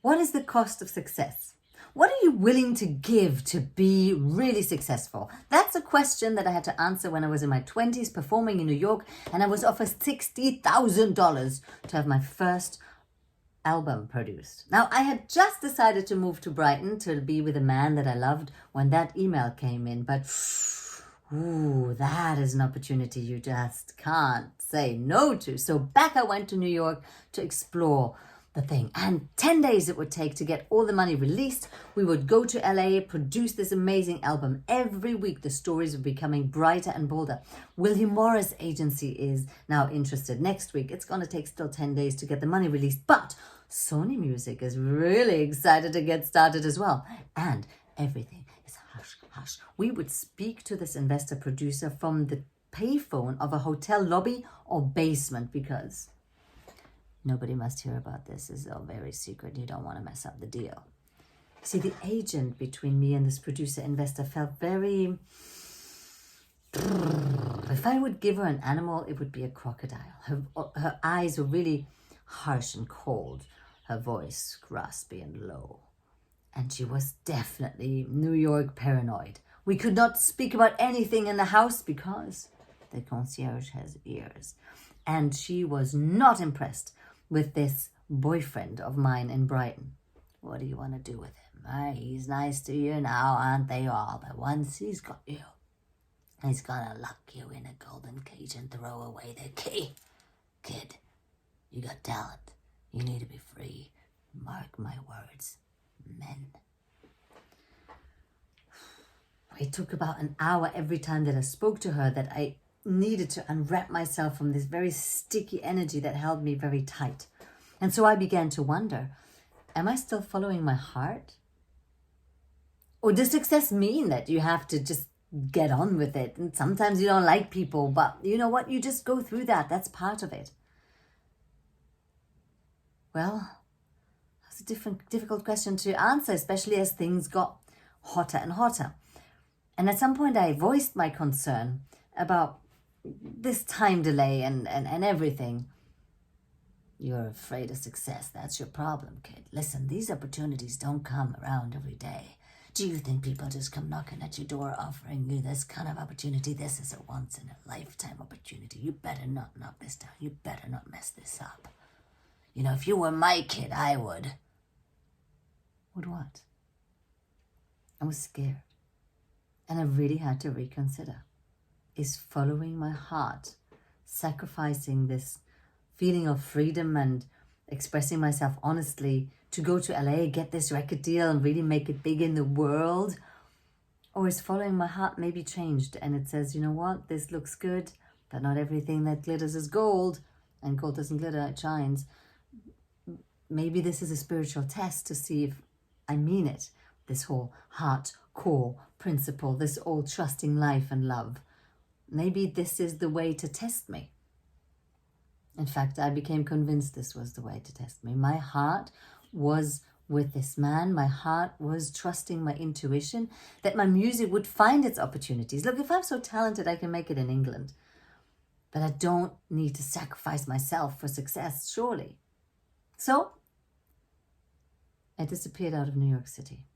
What is the cost of success? What are you willing to give to be really successful? That's a question that I had to answer when I was in my 20s performing in New York, and I was offered $60,000 to have my first album produced. Now, I had just decided to move to Brighton to be with a man that I loved when that email came in, but ooh, that is an opportunity you just can't say no to. So back I went to New York to explore the thing. And 10 days it would take to get all the money released. We would go to LA, produce this amazing album. Every week the stories were becoming brighter and bolder. William Morris agency is now interested. Next week it's going to take still 10 days to get the money released. But Sony Music is really excited to get started as well. And everything is hush, hush. We would speak to this investor producer from the payphone of a hotel lobby or basement because nobody must hear about this. It's all very secret. You don't want to mess up the deal. See, the agent between me and this producer investor felt very... If I would give her an animal, it would be a crocodile. Her eyes were really harsh and cold. Her voice raspy and low. And she was definitely New York paranoid. We could not speak about anything in the house because the concierge has ears. And she was not impressed with this boyfriend of mine in Brighton. What do you want to do with him? He's nice to you now, aren't they all? But once he's got you, he's gonna lock you in a golden cage and throw away the key. Kid, you got talent. You need to be free. Mark my words, men. It took about an hour every time that I spoke to her that I needed to unwrap myself from this very sticky energy that held me very tight. And so I began to wonder, am I still following my heart? Or does success mean that you have to just get on with it? And sometimes you don't like people, but you know what? You just go through that. That's part of it. Well, that's a difficult question to answer, especially as things got hotter and hotter. And at some point I voiced my concern about this time delay and everything. You're afraid of success. That's your problem, kid. Listen, these opportunities don't come around every day. Do you think people just come knocking at your door offering you this kind of opportunity? This is a once-in-a-lifetime opportunity. You better not knock this down. You better not mess this up. You know, if you were my kid, I would. Would what? I was scared. And I really had to reconsider. Is following my heart, sacrificing this feeling of freedom and expressing myself honestly to go to LA, get this record deal and really make it big in the world? Or is following my heart maybe changed and it says, you know what, this looks good, but not everything that glitters is gold, and gold doesn't glitter, it shines. Maybe this is a spiritual test to see if I mean it. This whole heart core principle, this all trusting life and love. Maybe this is the way to test me. In fact, I became convinced this was the way to test me. My heart was with this man. My heart was trusting my intuition that my music would find its opportunities. Look, if I'm so talented, I can make it in England. But I don't need to sacrifice myself for success, surely. So, I disappeared out of New York City.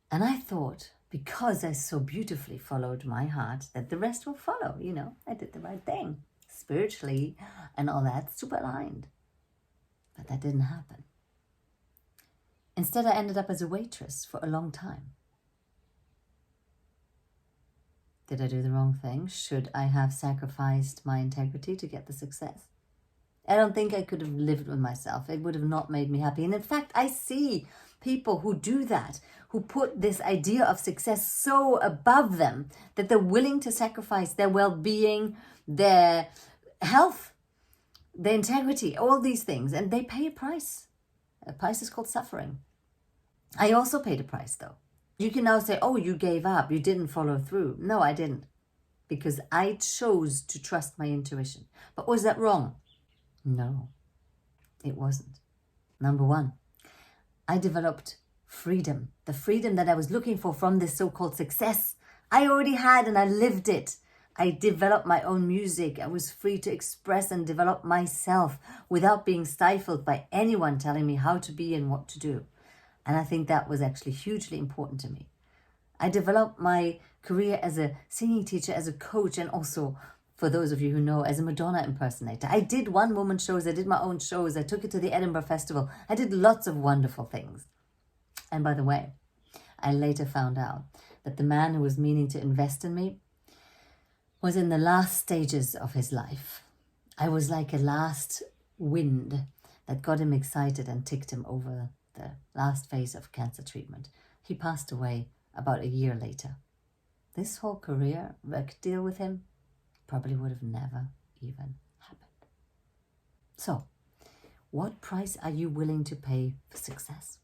And I thought, because I so beautifully followed my heart, that the rest will follow. You know, I did the right thing. Spiritually and all that, super aligned. But that didn't happen. Instead, I ended up as a waitress for a long time. Did I do the wrong thing? Should I have sacrificed my integrity to get the success? I don't think I could have lived with myself. It would have not made me happy. And in fact, I see people who do that, who put this idea of success so above them that they're willing to sacrifice their well-being, their health, their integrity, all these things. And they pay a price. A price is called suffering. I also paid a price, though. You can now say, oh, you gave up. You didn't follow through. No, I didn't. Because I chose to trust my intuition. But was that wrong? No, it wasn't. Number one, I developed freedom. The freedom that I was looking for from this so-called success, I already had and I lived it. I developed my own music. I was free to express and develop myself without being stifled by anyone telling me how to be and what to do. And I think that was actually hugely important to me. I developed my career as a singing teacher, as a coach, and also, for those of you who know, as a Madonna impersonator. I did one-woman shows, I did my own shows, I took it to the Edinburgh Festival. I did lots of wonderful things. And by the way, I later found out that the man who was meaning to invest in me was in the last stages of his life. I was like a last wind that got him excited and ticked him over the last phase of cancer treatment. He passed away about a year later. This whole career work deal with him probably would have never even happened. So, what price are you willing to pay for success?